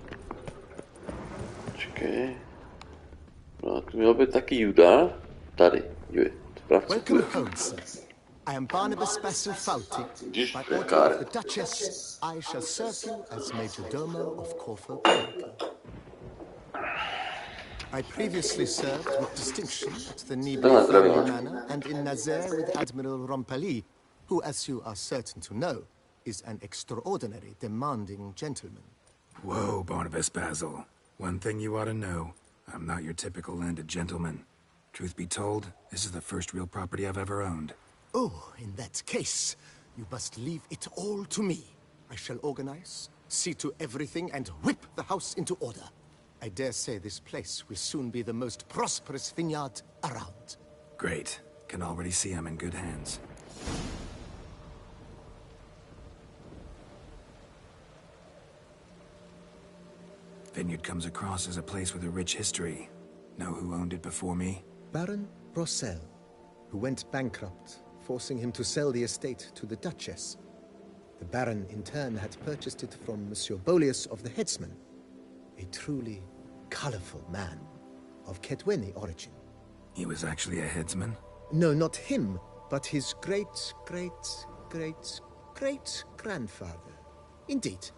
Čekej. No a tu měl být taky Juda. Tady, dívej. Welcome home, sir. I am Barnabas Basilfauti. By order of the Duchess, I shall serve you as Major Domo of Corfu. I previously served with distinction at the Nibelung Manor and in Nazaire with Admiral Rompali, who, as you are certain to know, is an extraordinary, demanding gentleman. Whoa, Barnabas Basil. One thing you ought to know. I'm not your typical landed gentleman. Truth be told, this is the first real property I've ever owned. Oh, in that case, you must leave it all to me. I shall organize, see to everything, and whip the house into order. I dare say this place will soon be the most prosperous vineyard around. Great. Can already see I'm in good hands. Vineyard comes across as a place with a rich history. Know who owned it before me? Baron Rossel, who went bankrupt, forcing him to sell the estate to the Duchess. The Baron, in turn, had purchased it from Monsieur Bolius of the Headsman, a truly colorful man of Kedweni origin. He was actually a headsman? No, not him, but his great-great-great-great-grandfather. Indeed.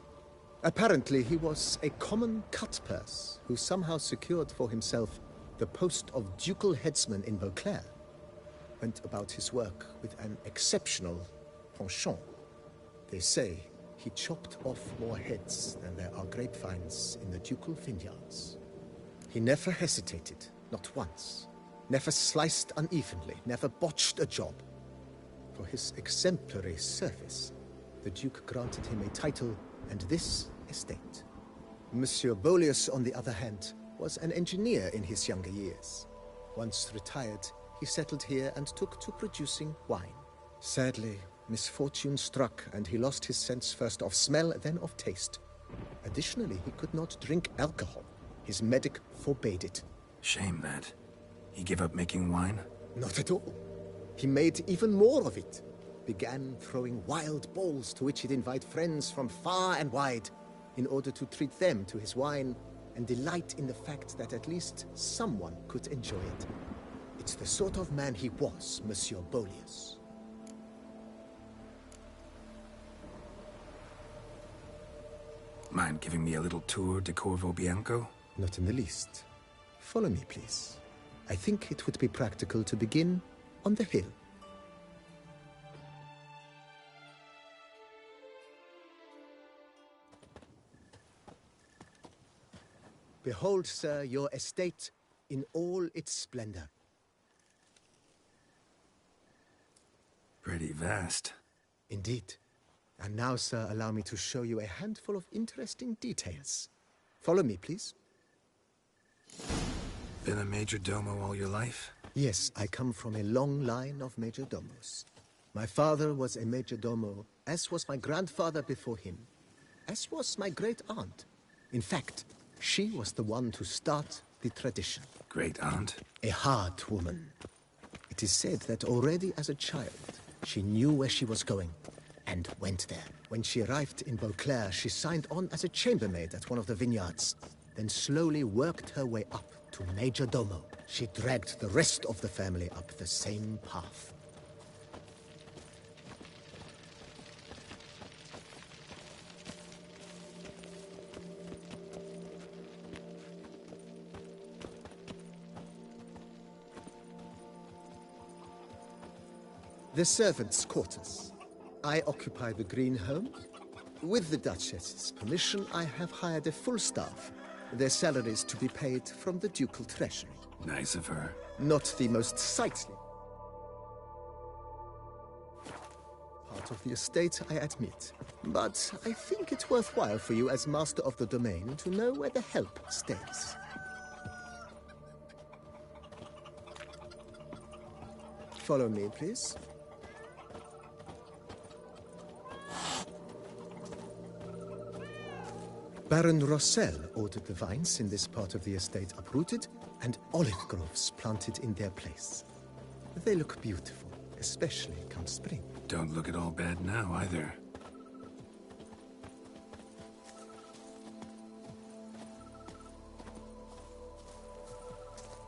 Apparently, he was a common cutpurse who somehow secured for himself the post of ducal headsman in Beauclair. Went about his work with an exceptional penchant. They say he chopped off more heads than there are grapevines in the ducal vineyards. He never hesitated, not once. Never sliced unevenly, never botched a job. For his exemplary service, the Duke granted him a title and this estate. Monsieur Bolius, on the other hand, was an engineer in his younger years. Once retired, he settled here and took to producing wine. Sadly, misfortune struck and he lost his sense first of smell, then of taste. Additionally, he could not drink alcohol. His medic forbade it. Shame that. He gave up making wine? Not at all. He made even more of it. Began throwing wild balls to which he'd invite friends from far and wide in order to treat them to his wine and delight in the fact that at least someone could enjoy it. It's the sort of man he was, Monsieur Bolius. Mind giving me a little tour de Corvo Bianco? Not in the least. Follow me, please. I think it would be practical to begin on the hill. Behold, sir, your estate in all its splendor. Pretty vast. Indeed. And now, sir, allow me to show you a handful of interesting details. Follow me, please. Been a major domo all your life? Yes, I come from a long line of major domos. My father was a major domo, as was my grandfather before him, as was my great-aunt. In fact, she was the one to start the tradition. Great-aunt? A hard woman. It is said that already as a child, she knew where she was going, and went there. When she arrived in Beauclair, she signed on as a chambermaid at one of the vineyards, then slowly worked her way up to Major Domo. She dragged the rest of the family up the same path. The servants' quarters. I occupy the green home. With the Duchess's permission, I have hired a full staff. Their salaries to be paid from the ducal treasury. Nice of her. Not the most sightly part of the estate, I admit. But I think it's worthwhile for you as master of the domain to know where the help stays. Follow me, please. Baron Rossel ordered the vines in this part of the estate uprooted and olive groves planted in their place. They look beautiful, especially come spring. Don't look at all bad now, either.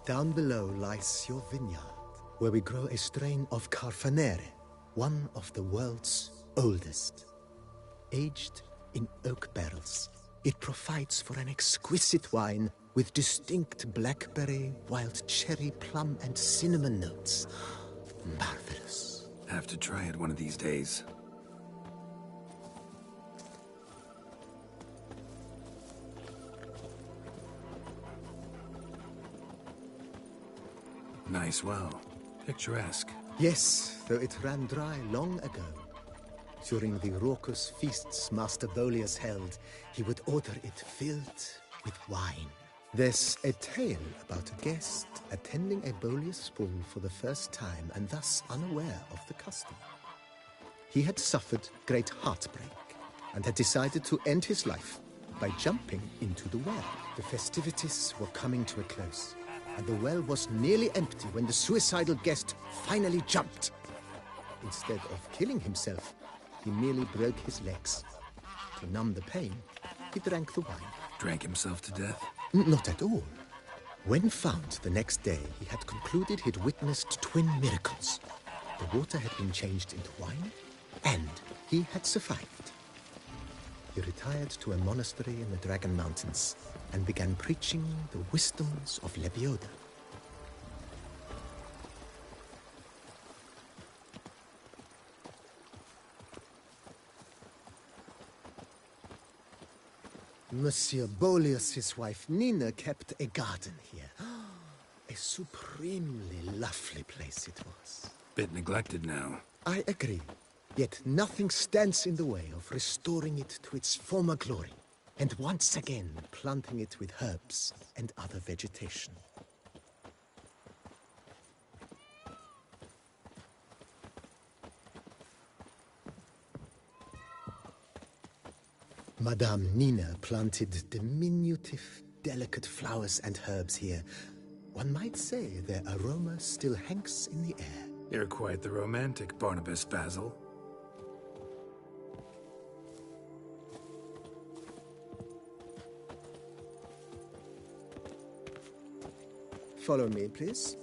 Down below lies your vineyard, where we grow a strain of Carfanere, one of the world's oldest. Aged in oak barrels, it provides for an exquisite wine with distinct blackberry, wild cherry, plum, and cinnamon notes. Marvelous. Have to try it one of these days. Nice well. Picturesque. Yes, though it ran dry long ago. During the raucous feasts Master Bolius held, he would order it filled with wine. There's a tale about a guest attending a Bolius ball for the first time and thus unaware of the custom. He had suffered great heartbreak and had decided to end his life by jumping into the well. The festivities were coming to a close, and the well was nearly empty when the suicidal guest finally jumped. Instead of killing himself, he merely broke his legs. To numb the pain, he drank the wine. Drank himself to death? Not at all. When found the next day, he had concluded he'd witnessed twin miracles. The water had been changed into wine, and he had survived. He retired to a monastery in the Dragon Mountains and began preaching the wisdoms of Lebioda. Monsieur Boleus's wife Nina kept a garden here. A supremely lovely place it was. Bit neglected now. I agree. Yet nothing stands in the way of restoring it to its former glory, and once again planting it with herbs and other vegetation. Madame Nina planted diminutive, delicate flowers and herbs here. One might say their aroma still hangs in the air. You're quite the romantic, Barnabas Basil. Follow me, please.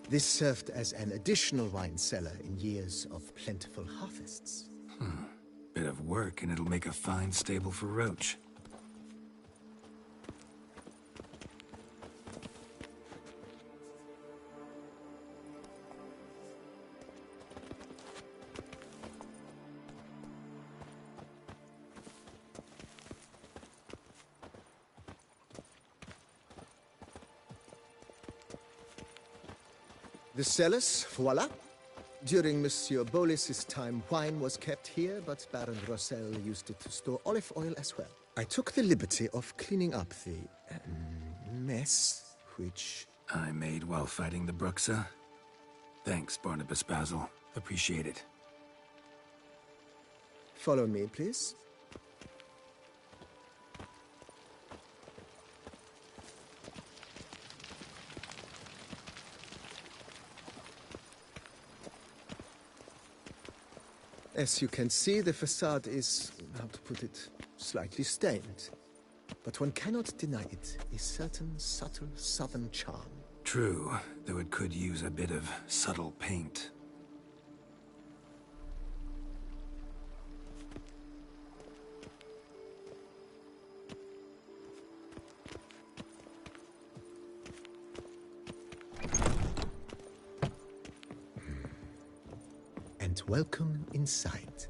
This served as an additional wine cellar in years of plentiful harvests. Bit of work, and it'll make a fine stable for Roach. The cellars, voila. During Monsieur Boleus's time, wine was kept here, but Baron Rossel used it to store olive oil as well. I took the liberty of cleaning up the mess, which I made while fighting the Bruxa. Thanks, Barnabas Basil. Appreciate it. Follow me, please. As you can see, the facade is, how to put it, slightly stained. But one cannot deny it, a certain subtle southern charm. True, though it could use a bit of subtle paint. And welcome inside.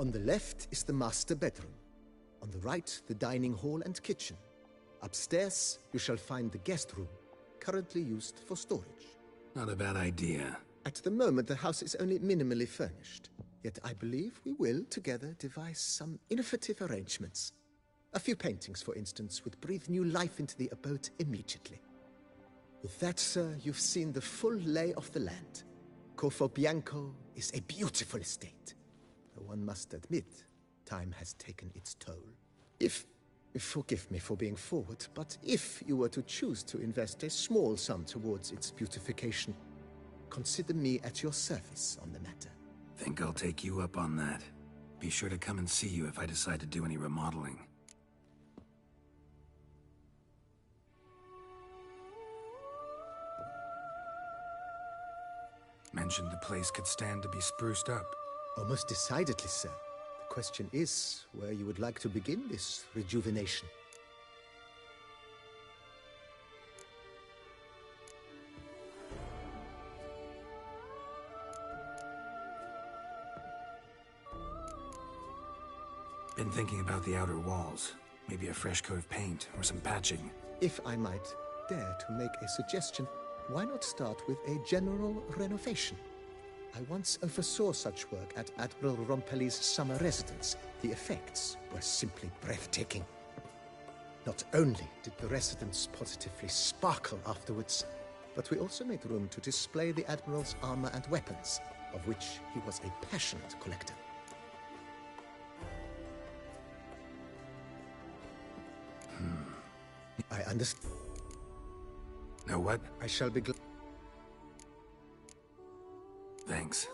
On the left is the master bedroom. On the right, the dining hall and kitchen. Upstairs, you shall find the guest room, currently used for storage. Not a bad idea. At the moment, the house is only minimally furnished. Yet I believe we will, together, devise some innovative arrangements. A few paintings, for instance, would breathe new life into the abode immediately. With that, sir, you've seen the full lay of the land. Corvo Bianco is a beautiful estate. Though one must admit, time has taken its toll. Forgive me for being forward, but if you were to choose to invest a small sum towards its beautification, consider me at your service on the matter. Think I'll take you up on that. Be sure to come and see you if I decide to do any remodeling. Mentioned the place could stand to be spruced up. Oh, most decidedly, sir. The question is where you would like to begin this rejuvenation. Been thinking about the outer walls. Maybe a fresh coat of paint or some patching. If I might dare to make a suggestion, why not start with a general renovation? I once oversaw such work at Admiral Rompelli's summer residence. The effects were simply breathtaking. Not only did the residence positively sparkle afterwards, but we also made room to display the Admiral's armor and weapons, of which he was a passionate collector. I understand. Know what? I shall be glad. Thanks.